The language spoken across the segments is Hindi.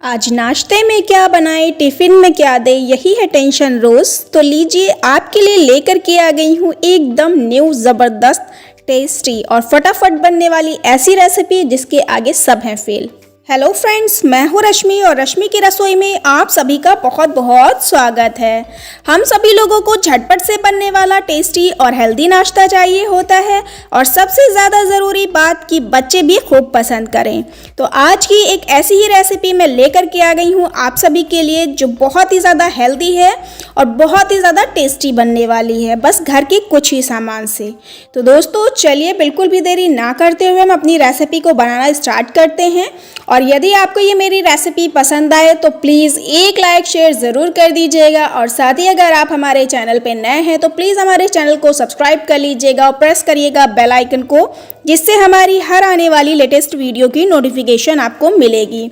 आज नाश्ते में क्या बनाएं, टिफ़िन में क्या दें, यही है टेंशन रोज़। तो लीजिए आपके लिए लेकर के आ गई हूँ एकदम न्यू ज़बरदस्त टेस्टी और फटाफट बनने वाली ऐसी रेसिपी जिसके आगे सब हैं फेल। हेलो फ्रेंड्स, मैं हूँ रश्मि और रश्मि की रसोई में आप सभी का बहुत बहुत स्वागत है। हम सभी लोगों को झटपट से बनने वाला टेस्टी और हेल्दी नाश्ता चाहिए होता है और सबसे ज़्यादा ज़रूरी बात कि बच्चे भी खूब पसंद करें। तो आज की एक ऐसी ही रेसिपी मैं लेकर के आ गई हूँ आप सभी के लिए जो बहुत ही ज़्यादा हेल्दी है और बहुत ही ज़्यादा टेस्टी बनने वाली है, बस घर के कुछ ही सामान से। तो दोस्तों चलिए बिल्कुल भी देरी ना करते हुए हम अपनी रेसिपी को बनाना स्टार्ट करते हैं। और यदि आपको ये मेरी रेसिपी पसंद आए तो प्लीज़ एक लाइक शेयर ज़रूर कर दीजिएगा और साथ ही अगर आप हमारे चैनल पे नए हैं तो प्लीज़ हमारे चैनल को सब्सक्राइब कर लीजिएगा और प्रेस करिएगा बेल आइकन को, जिससे हमारी हर आने वाली लेटेस्ट वीडियो की नोटिफिकेशन आपको मिलेगी।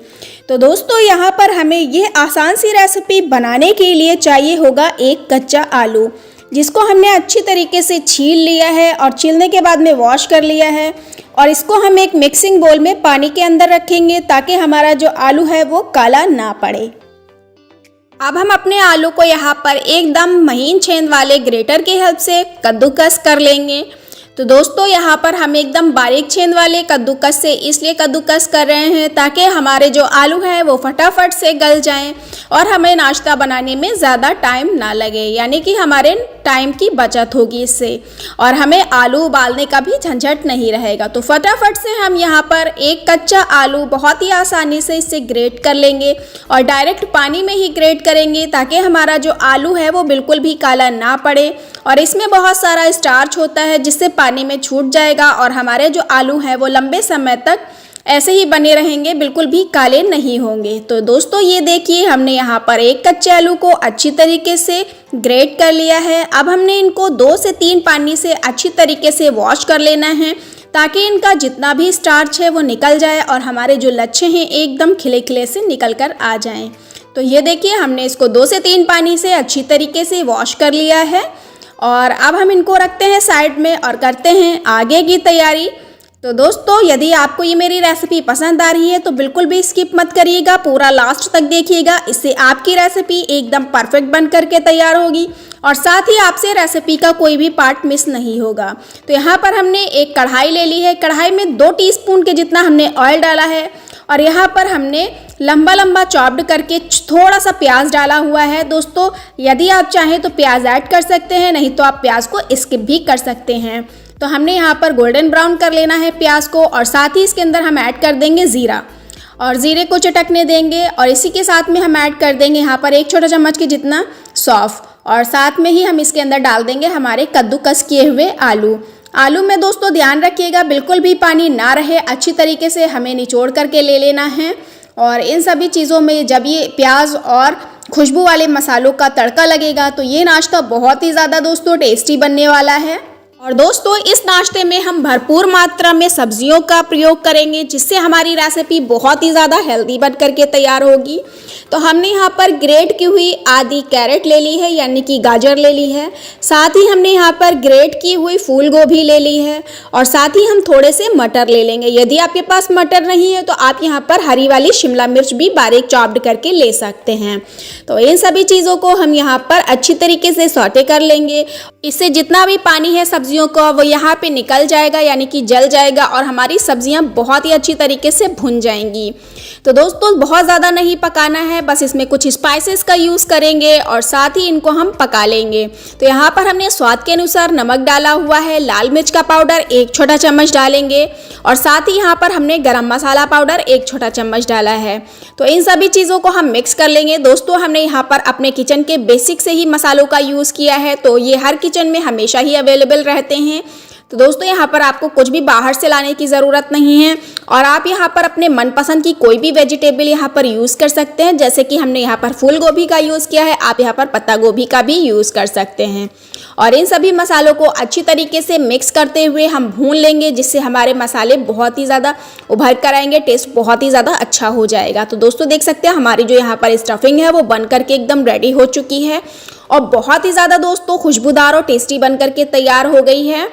तो दोस्तों यहाँ पर हमें ये आसान सी रेसिपी बनाने के लिए चाहिए होगा एक कच्चा आलू, जिसको हमने अच्छी तरीके से छील लिया है और छीलने के बाद में वॉश कर लिया है। और इसको हम एक मिक्सिंग बोल में पानी के अंदर रखेंगे ताकि हमारा जो आलू है वो काला ना पड़े। अब हम अपने आलू को यहाँ पर एकदम महीन छेद वाले ग्रेटर की हेल्प से कद्दूकस कर लेंगे। तो दोस्तों यहाँ पर हम एकदम बारीक छेद वाले कद्दूकस से इसलिए कद्दूकस कर रहे हैं ताकि हमारे जो आलू है वो फटाफट से गल जाएं और हमें नाश्ता बनाने में ज़्यादा टाइम ना लगे, यानी कि हमारे टाइम की बचत होगी इससे और हमें आलू उबालने का भी झंझट नहीं रहेगा। तो फटाफट से हम यहाँ पर एक कच्चा आलू बहुत ही आसानी से इसे ग्रेट कर लेंगे और डायरेक्ट पानी में ही ग्रेट करेंगे ताकि हमारा जो आलू है वो बिल्कुल भी काला ना पड़े। और इसमें बहुत सारा स्टार्च होता है जिससे पानी में छूट जाएगा और हमारे जो आलू हैं वो लंबे समय तक ऐसे ही बने रहेंगे, बिल्कुल भी काले नहीं होंगे। तो दोस्तों ये देखिए हमने यहाँ पर एक कच्चे आलू को अच्छी तरीके से ग्रेट कर लिया है। अब हमने इनको 2 से 3 पानी से अच्छी तरीके से वॉश कर लेना है ताकि इनका जितना भी स्टार्च है वो निकल जाए और हमारे जो लच्छे हैं एकदम खिले खिले से निकल कर आ जाएँ। तो ये देखिए हमने इसको 2 से 3 पानी से अच्छी तरीके से वॉश कर लिया है और अब हम इनको रखते हैं साइड में और करते हैं आगे की तैयारी। तो दोस्तों यदि आपको ये मेरी रेसिपी पसंद आ रही है तो बिल्कुल भी स्किप मत करिएगा, पूरा लास्ट तक देखिएगा, इससे आपकी रेसिपी एकदम परफेक्ट बन करके तैयार होगी और साथ ही आपसे रेसिपी का कोई भी पार्ट मिस नहीं होगा। तो यहाँ पर हमने एक कढ़ाई ले ली है, कढ़ाई में 2 टीस्पून के जितना हमने ऑयल डाला है और यहाँ पर हमने लंबा लंबा चॉप्ड करके थोड़ा सा प्याज डाला हुआ है। दोस्तों यदि आप चाहें तो प्याज ऐड कर सकते हैं, नहीं तो आप प्याज को स्किप भी कर सकते हैं। तो हमने यहाँ पर गोल्डन ब्राउन कर लेना है प्याज को और साथ ही इसके अंदर हम ऐड कर देंगे ज़ीरा और ज़ीरे को चटकने देंगे और इसी के साथ में हम ऐड कर देंगे यहाँ पर 1 छोटा चम्मच के जितना सौंफ और साथ में ही हम इसके अंदर डाल देंगे हमारे कद्दूकस किए हुए आलू। आलू में दोस्तों ध्यान रखिएगा बिल्कुल भी पानी ना रहे, अच्छी तरीके से हमें निचोड़ करके ले लेना है। और इन सभी चीज़ों में जब ये प्याज और खुशबू वाले मसालों का तड़का लगेगा तो ये नाश्ता बहुत ही ज़्यादा दोस्तों टेस्टी बनने वाला है। और दोस्तों इस नाश्ते में हम भरपूर मात्रा में सब्जियों का प्रयोग करेंगे जिससे हमारी रेसिपी बहुत ही ज़्यादा हेल्दी बन करके तैयार होगी। तो हमने यहाँ पर ग्रेट की हुई आधी कैरेट ले ली है, यानी कि गाजर ले ली है, साथ ही हमने यहाँ पर ग्रेट की हुई फूल गोभी ले ली है और साथ ही हम थोड़े से मटर ले लेंगे। यदि आपके पास मटर नहीं है तो आप यहाँ पर हरी वाली शिमला मिर्च भी बारीक चॉप्ड करके ले सकते हैं। तो इन सभी चीज़ों को हम यहाँ पर अच्छी तरीके से सौटे कर लेंगे, इससे जितना भी पानी है सब्जियों का वो यहाँ पे निकल जाएगा, यानी कि जल जाएगा और हमारी सब्जियाँ बहुत ही अच्छी तरीके से भुन जाएंगी। तो दोस्तों बहुत ज़्यादा नहीं पकाना है, बस इसमें कुछ स्पाइसेस का यूज़ करेंगे और साथ ही इनको हम पका लेंगे। तो यहाँ पर हमने स्वाद के अनुसार नमक डाला हुआ है, लाल मिर्च का पाउडर 1 छोटा चम्मच डालेंगे और साथ ही यहाँ पर हमने गरम मसाला पाउडर 1 छोटा चम्मच डाला है। तो इन सभी चीज़ों को हम मिक्स कर लेंगे। दोस्तों हमने यहाँ पर अपने किचन के बेसिक से ही मसालों का यूज़ किया है, तो ये हर किचन में हमेशा ही अवेलेबल रहते हैं। तो दोस्तों यहाँ पर आपको कुछ भी बाहर से लाने की ज़रूरत नहीं है और आप यहाँ पर अपने मनपसंद की कोई भी वेजिटेबल यहाँ पर यूज़ कर सकते हैं। जैसे कि हमने यहाँ पर फूल गोभी का यूज़ किया है, आप यहाँ पर पत्ता गोभी का भी यूज़ कर सकते हैं। और इन सभी मसालों को अच्छी तरीके से मिक्स करते हुए हम भून लेंगे, जिससे हमारे मसाले बहुत ही ज़्यादा उभर कर आएंगे, टेस्ट बहुत ही ज़्यादा अच्छा हो जाएगा। तो दोस्तों देख सकते हैं हमारी जो यहाँ पर स्टफिंग है वो बन करके एकदम रेडी हो चुकी है और बहुत ही ज़्यादा दोस्तों खुशबूदार और टेस्टी बन करके तैयार हो गई है।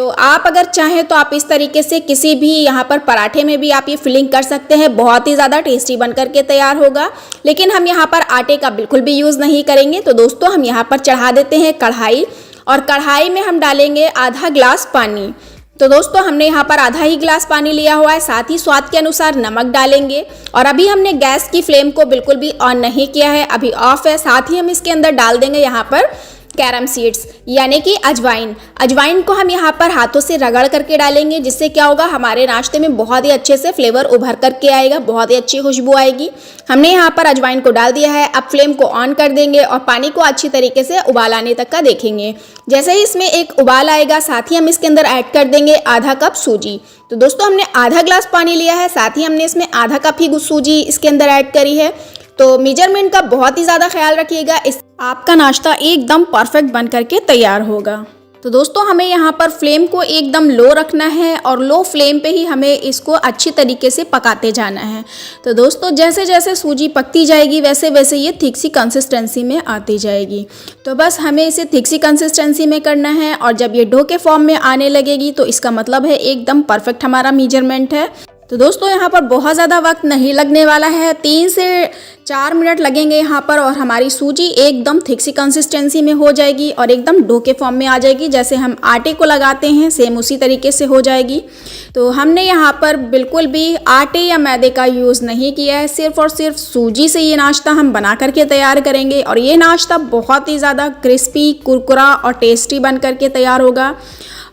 तो आप अगर चाहें तो आप इस तरीके से किसी भी यहाँ पर पराठे में भी आप ये फिलिंग कर सकते हैं, बहुत ही ज़्यादा टेस्टी बन करके तैयार होगा। लेकिन हम यहाँ पर आटे का बिल्कुल भी यूज़ नहीं करेंगे। तो दोस्तों हम यहाँ पर चढ़ा देते हैं कढ़ाई, और कढ़ाई में हम डालेंगे आधा ग्लास पानी। तो दोस्तों हमने यहाँ पर आधा ही ग्लास पानी लिया हुआ है, साथ ही स्वाद के अनुसार नमक डालेंगे। और अभी हमने गैस की फ्लेम को बिल्कुल भी ऑन नहीं किया है, अभी ऑफ है। साथ ही हम इसके अंदर डाल देंगे यहाँ पर कैरम सीड्स यानी कि अजवाइन। अजवाइन को हम यहाँ पर हाथों से रगड़ करके डालेंगे, जिससे क्या होगा हमारे नाश्ते में बहुत ही अच्छे से फ्लेवर उभर करके आएगा, बहुत ही अच्छी खुशबू आएगी। हमने यहाँ पर अजवाइन को डाल दिया है। अब फ्लेम को ऑन कर देंगे और पानी को अच्छी तरीके से उबाल आने तक का देखेंगे। जैसे ही इसमें एक उबाल आएगा, साथ ही हम इसके अंदर ऐड कर देंगे आधा कप सूजी। तो दोस्तों हमने आधा ग्लास पानी लिया है, साथ ही हमने इसमें आधा कप ही सूजी इसके अंदर ऐड करी है। तो मेजरमेंट का बहुत ही ज़्यादा ख्याल रखिएगा, इस आपका नाश्ता एकदम परफेक्ट बन करके तैयार होगा। तो दोस्तों हमें यहाँ पर फ्लेम को एकदम लो रखना है और लो फ्लेम पे ही हमें इसको अच्छी तरीके से पकाते जाना है। तो दोस्तों जैसे जैसे सूजी पकती जाएगी वैसे वैसे ये थिक सी कंसिस्टेंसी में आती जाएगी। तो बस हमें इसे थिक सी कंसिस्टेंसी में करना है, और जब ये डो के फॉर्म में आने लगेगी तो इसका मतलब है एकदम परफेक्ट हमारा मेजरमेंट है। तो दोस्तों यहाँ पर बहुत ज़्यादा वक्त नहीं लगने वाला है, 3 से 4 मिनट लगेंगे यहाँ पर, और हमारी सूजी एकदम थिक सी कंसिस्टेंसी में हो जाएगी और एकदम डो के फॉर्म में आ जाएगी। जैसे हम आटे को लगाते हैं सेम उसी तरीके से हो जाएगी। तो हमने यहाँ पर बिल्कुल भी आटे या मैदे का यूज़ नहीं किया है, सिर्फ और सिर्फ सूजी से ये नाश्ता हम बना करके तैयार करेंगे। और ये नाश्ता बहुत ही ज़्यादा क्रिस्पी, कुरकुरा और टेस्टी बन करके तैयार होगा।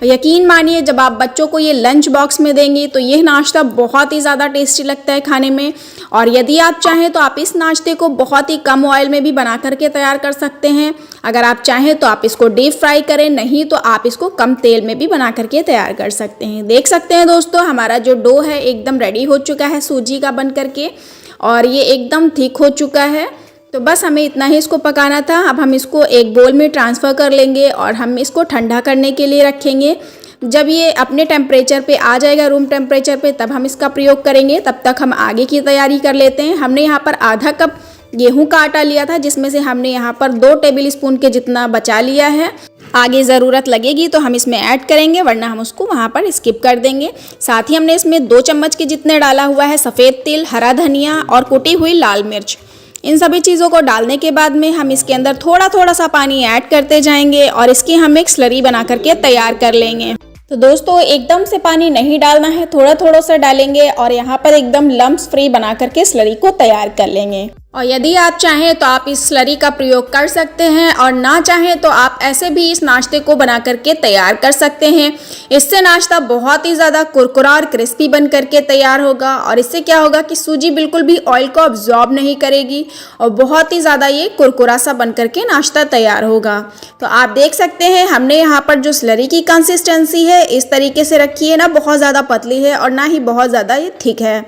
यकीन मानिए जब आप बच्चों को ये लंच बॉक्स में देंगे तो ये नाश्ता बहुत ही ज़्यादा टेस्टी लगता है खाने में। और यदि आप चाहें तो आप इस नाश्ते को बहुत ही कम ऑयल में भी बना करके तैयार कर सकते हैं। अगर आप चाहें तो आप इसको डीप फ्राई करें, नहीं तो आप इसको कम तेल में भी बना करके तैयार कर सकते हैं। देख सकते हैं दोस्तों हमारा जो डो है एकदम रेडी हो चुका है सूजी का बन करके, और ये एकदम थिक हो चुका है। तो बस हमें इतना ही इसको पकाना था। अब हम इसको एक बोल में ट्रांसफ़र कर लेंगे और हम इसको ठंडा करने के लिए रखेंगे। जब ये अपने टेम्परेचर पे आ जाएगा, रूम टेम्परेचर पे, तब हम इसका प्रयोग करेंगे। तब तक हम आगे की तैयारी कर लेते हैं। हमने यहाँ पर आधा कप गेहूं का आटा लिया था, जिसमें से हमने यहाँ पर 2 टेबल स्पून के जितना बचा लिया है। आगे ज़रूरत लगेगी तो हम इसमें ऐड करेंगे, वरना हम उसको वहाँ पर स्किप कर देंगे। साथ ही हमने इसमें 2 चम्मच के जितने डाला हुआ है सफ़ेद तिल, हरा धनिया और कुटी हुई लाल मिर्च। इन सभी चीज़ों को डालने के बाद में हम इसके अंदर थोड़ा थोड़ा सा पानी ऐड करते जाएंगे और इसकी हम एक स्लरी बना करके तैयार कर लेंगे। तो दोस्तों एकदम से पानी नहीं डालना है, थोड़ा थोड़ा सा डालेंगे और यहाँ पर एकदम लम्प्स फ्री बना करके स्लरी को तैयार कर लेंगे। और यदि आप चाहें तो आप इस स्लरी का प्रयोग कर सकते हैं, और ना चाहें तो आप ऐसे भी इस नाश्ते को बना करके तैयार कर सकते हैं। इससे नाश्ता बहुत ही ज़्यादा कुरकुरा और क्रिस्पी बन करके तैयार होगा, और इससे क्या होगा कि सूजी बिल्कुल भी ऑयल को अब्जॉर्ब नहीं करेगी और बहुत ही ज़्यादा ये कुरकुरा सा बन करके नाश्ता तैयार होगा। तो आप देख सकते हैं हमने यहाँ पर जो स्लरी की कंसिस्टेंसी है इस तरीके से रखी है, ना बहुत ज़्यादा पतली है और ना ही बहुत ज़्यादा ये थिक है।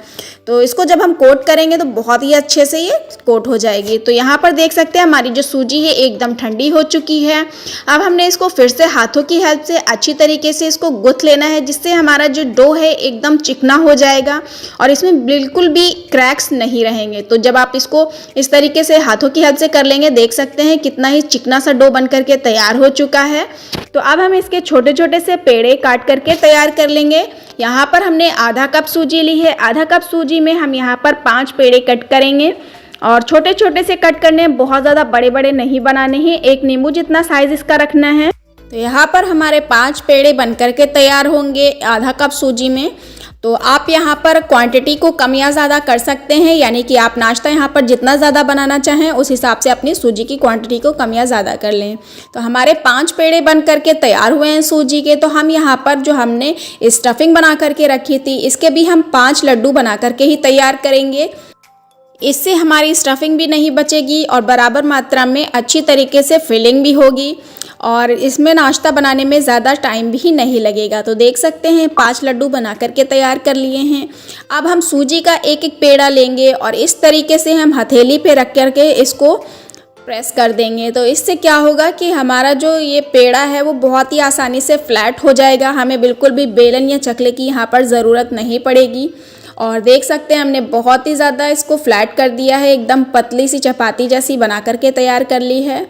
तो इसको जब हम कोट करेंगे तो बहुत ही अच्छे से ये कोट हो जाएगी। तो यहाँ पर देख सकते हैं हमारी जो सूजी है एकदम ठंडी हो चुकी है। अब हमने इसको फिर से हाथों की हेल्प से अच्छी तरीके से इसको गुथ लेना है, जिससे हमारा जो डो है एकदम चिकना हो जाएगा और इसमें बिल्कुल भी क्रैक्स नहीं रहेंगे। तो जब आप इसको इस तरीके से हाथों की हेल्प से कर लेंगे, देख सकते हैं कितना ही चिकना सा डो बन करके तैयार हो चुका है। तो अब हम इसके छोटे छोटे से पेड़े काट करके तैयार कर लेंगे। यहाँ पर हमने आधा कप सूजी ली है, आधा कप सूजी में हम यहाँ पर 5 पेड़े कट करेंगे और छोटे छोटे से कट करने हैं, बहुत ज़्यादा बड़े बड़े नहीं बनाने हैं। 1 नींबू जितना साइज इसका रखना है। तो यहाँ पर हमारे 5 पेड़े बन करके तैयार होंगे आधा कप सूजी में। तो आप यहाँ पर क्वांटिटी को कम या ज़्यादा कर सकते हैं, यानी कि आप नाश्ता यहाँ पर जितना ज़्यादा बनाना चाहें उस हिसाब से अपनी सूजी की क्वांटिटी को कम या ज़्यादा कर लें। तो हमारे 5 पेड़े बन करके तैयार हुए हैं सूजी के। तो हम यहाँ पर जो हमने स्टफिंग बना करके रखी थी, इसके भी हम 5 लड्डू बना करके ही तैयार करेंगे। इससे हमारी स्टफिंग भी नहीं बचेगी और बराबर मात्रा में अच्छी तरीके से फिलिंग भी होगी, और इसमें नाश्ता बनाने में ज़्यादा टाइम भी नहीं लगेगा। तो देख सकते हैं 5 लड्डू बना करके तैयार कर लिए हैं। अब हम सूजी का एक एक पेड़ा लेंगे और इस तरीके से हम हथेली पे रख करके इसको प्रेस कर देंगे। तो इससे क्या होगा कि हमारा जो ये पेड़ा है वो बहुत ही आसानी से फ्लैट हो जाएगा। हमें बिल्कुल भी बेलन या चकले की यहाँ पर ज़रूरत नहीं पड़ेगी। और देख सकते हैं हमने बहुत ही ज़्यादा इसको फ्लैट कर दिया है, एकदम पतली सी चपाती जैसी बना करके तैयार कर ली है।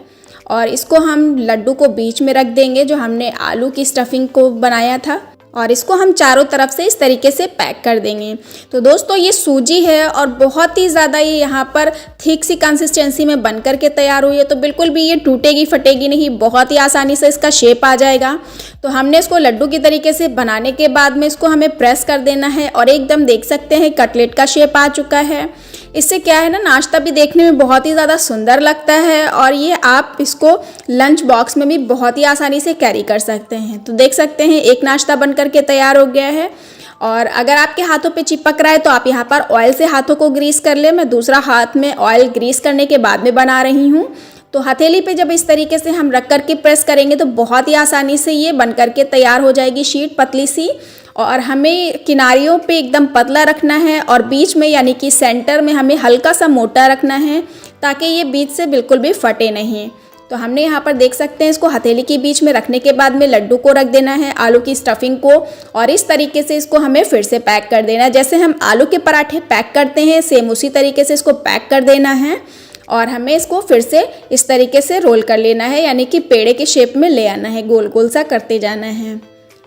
और इसको हम लड्डू को बीच में रख देंगे जो हमने आलू की स्टफिंग को बनाया था, और इसको हम चारों तरफ से इस तरीके से पैक कर देंगे। तो दोस्तों ये सूजी है और बहुत ही ज़्यादा ये यहाँ पर थिक सी कंसिस्टेंसी में बन कर के तैयार हुई है, तो बिल्कुल भी ये टूटेगी फटेगी नहीं, बहुत ही आसानी से इसका शेप आ जाएगा। तो हमने इसको लड्डू की तरीके से बनाने के बाद में इसको हमें प्रेस कर देना है और एकदम देख सकते हैं कटलेट का शेप आ चुका है। इससे क्या है ना, नाश्ता भी देखने में बहुत ही ज़्यादा सुंदर लगता है और ये आप इसको लंच बॉक्स में भी बहुत ही आसानी से कैरी कर सकते हैं। तो देख सकते हैं एक नाश्ता बन करके तैयार हो गया है। और अगर आपके हाथों पे चिपक रहा है तो आप यहाँ पर ऑयल से हाथों को ग्रीस कर ले। मैं दूसरा हाथ में ऑयल ग्रीस करने के बाद में बना रही हूँ। तो हथेली पे जब इस तरीके से हम रख कर के प्रेस करेंगे तो बहुत ही आसानी से ये बन करके तैयार हो जाएगी शीट पतली सी। और हमें किनारियों पे एकदम पतला रखना है और बीच में यानी कि सेंटर में हमें हल्का सा मोटा रखना है ताकि ये बीच से बिल्कुल भी फटे नहीं। तो हमने यहाँ पर देख सकते हैं इसको हथेली के बीच में रखने के बाद में लड्डू को रख देना है, आलू की स्टफिंग को, और इस तरीके से इसको हमें फिर से पैक कर देना है। जैसे हम आलू के पराठे पैक करते हैं सेम उसी तरीके से इसको पैक कर देना है और हमें इसको फिर से इस तरीके से रोल कर लेना है, यानी कि पेड़े के शेप में ले आना है, गोल गोल सा करते जाना है।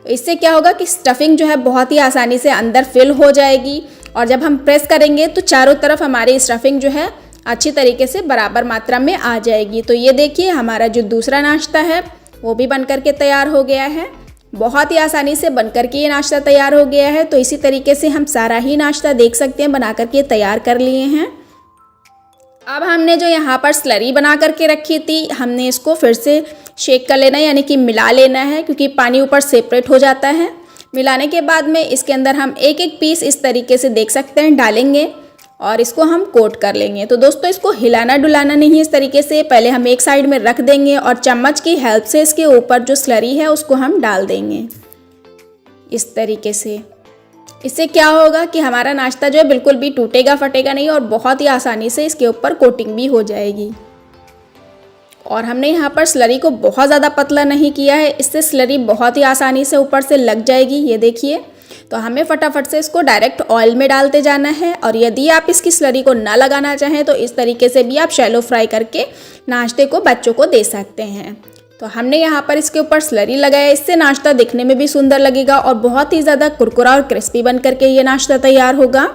तो इससे क्या होगा कि स्टफिंग जो है बहुत ही आसानी से अंदर फिल हो जाएगी और जब हम प्रेस करेंगे तो चारों तरफ हमारी स्टफिंग जो है अच्छी तरीके से बराबर मात्रा में आ जाएगी। तो ये देखिए हमारा जो दूसरा नाश्ता है वो भी बनकर के तैयार हो गया है। बहुत ही आसानी से बनकर के ये नाश्ता तैयार हो गया है। तो इसी तरीके से हम सारा ही नाश्ता देख सकते हैं बना करके तैयार कर लिए हैं। अब हमने जो यहाँ पर स्लरी बना करके रखी थी हमने इसको फिर से शेक कर लेना है, यानी कि मिला लेना है, क्योंकि पानी ऊपर सेपरेट हो जाता है। मिलाने के बाद में इसके अंदर हम एक एक पीस इस तरीके से देख सकते हैं डालेंगे और इसको हम कोट कर लेंगे। तो दोस्तों इसको हिलाना डुलाना नहीं है, इस तरीके से पहले हम एक साइड में रख देंगे और चम्मच की हेल्प से इसके ऊपर जो स्लरी है उसको हम डाल देंगे इस तरीके से। इससे क्या होगा कि हमारा नाश्ता जो है बिल्कुल भी टूटेगा फटेगा नहीं और बहुत ही आसानी से इसके ऊपर कोटिंग भी हो जाएगी। और हमने यहाँ पर स्लरी को बहुत ज़्यादा पतला नहीं किया है, इससे स्लरी बहुत ही आसानी से ऊपर से लग जाएगी। ये देखिए, तो हमें फटाफट से इसको डायरेक्ट ऑयल में डालते जाना है। और यदि आप इसकी स्लरी को ना लगाना चाहें तो इस तरीके से भी आप शैलो फ्राई करके नाश्ते को बच्चों को दे सकते हैं। तो हमने यहाँ पर इसके ऊपर स्लरी लगाया, इससे नाश्ता दिखने में भी सुंदर लगेगा और बहुत ही ज़्यादा कुरकुरा और क्रिस्पी बन करके ये नाश्ता तैयार होगा,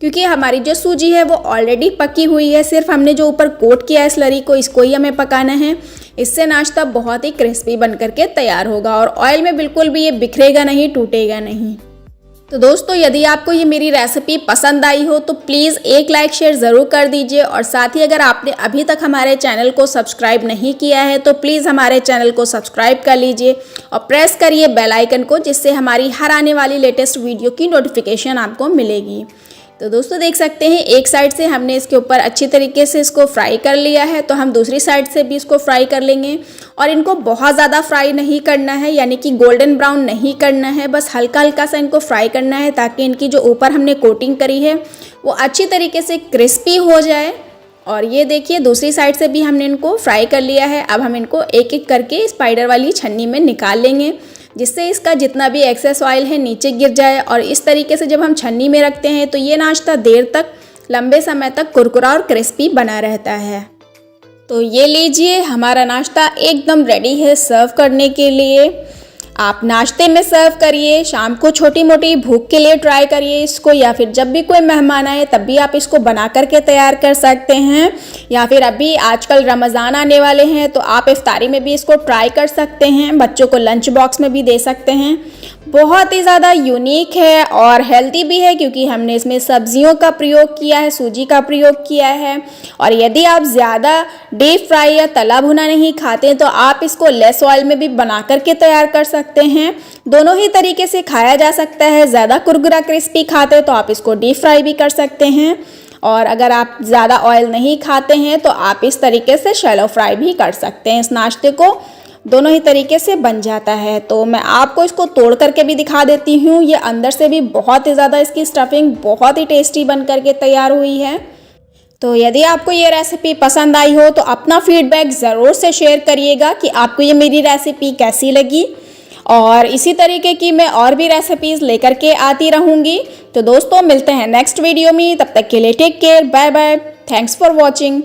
क्योंकि हमारी जो सूजी है वो ऑलरेडी पकी हुई है। सिर्फ हमने जो ऊपर कोट किया है स्लरी को, इसको ही हमें पकाना है। इससे नाश्ता बहुत ही क्रिस्पी बन करके तैयार होगा और ऑयल में बिल्कुल भी ये बिखरेगा नहीं, टूटेगा नहीं। तो दोस्तों यदि आपको ये मेरी रेसिपी पसंद आई हो तो प्लीज़ एक लाइक शेयर ज़रूर कर दीजिए और साथ ही अगर आपने अभी तक हमारे चैनल को सब्सक्राइब नहीं किया है तो प्लीज़ हमारे चैनल को सब्सक्राइब कर लीजिए और प्रेस करिए बेल आइकन को, जिससे हमारी हर आने वाली लेटेस्ट वीडियो की नोटिफिकेशन आपको मिलेगी। तो दोस्तों देख सकते हैं एक साइड से हमने इसके ऊपर अच्छी तरीके से इसको फ्राई कर लिया है, तो हम दूसरी साइड से भी इसको फ्राई कर लेंगे। और इनको बहुत ज़्यादा फ्राई नहीं करना है, यानी कि गोल्डन ब्राउन नहीं करना है, बस हल्का हल्का सा इनको फ्राई करना है ताकि इनकी जो ऊपर हमने कोटिंग करी है वो अच्छी तरीके से क्रिस्पी हो जाए। और ये देखिए दूसरी साइड से भी हमने इनको फ्राई कर लिया है। अब हम इनको एक एक करके स्पाइडर वाली छन्नी में निकाल लेंगे, जिससे इसका जितना भी एक्सेस ऑयल है नीचे गिर जाए। और इस तरीके से जब हम छन्नी में रखते हैं तो ये नाश्ता देर तक, लंबे समय तक कुरकुरा और क्रिस्पी बना रहता है। तो ये लीजिए हमारा नाश्ता एकदम रेडी है सर्व करने के लिए। आप नाश्ते में सर्व करिए, शाम को छोटी मोटी भूख के लिए ट्राई करिए इसको, या फिर जब भी कोई मेहमान आए तब भी आप इसको बना करके तैयार कर सकते हैं। या फिर अभी आजकल रमज़ान आने वाले हैं तो आप इफ्तारी में भी इसको ट्राई कर सकते हैं, बच्चों को लंच बॉक्स में भी दे सकते हैं। बहुत ही ज़्यादा यूनिक है और हेल्दी भी है, क्योंकि हमने इसमें सब्जियों का प्रयोग किया है, सूजी का प्रयोग किया है। और यदि आप ज़्यादा डीप फ्राई या तला भुना नहीं खाते तो आप इसको लेस ऑयल में भी बना करके तैयार कर सकते हैं। दोनों ही तरीके से खाया जा सकता है। ज़्यादा कुरकुरा क्रिस्पी खाते तो आप इसको डीप फ्राई भी कर सकते हैं, और अगर आप ज़्यादा ऑयल नहीं खाते हैं तो आप इस तरीके से शैलो फ्राई भी कर सकते हैं। इस नाश्ते को दोनों ही तरीके से बन जाता है। तो मैं आपको इसको तोड़ करके भी दिखा देती हूँ। ये अंदर से भी बहुत ही ज़्यादा इसकी स्टफिंग बहुत ही टेस्टी बन करके तैयार हुई है। तो यदि आपको ये रेसिपी पसंद आई हो तो अपना फीडबैक ज़रूर से शेयर करिएगा कि आपको ये मेरी रेसिपी कैसी लगी, और इसी तरीके की मैं और भी रेसिपीज़ लेकर के आती रहूँगी। तो दोस्तों मिलते हैं नेक्स्ट वीडियो में, तब तक के लिए take care, bye bye, thanks for watching.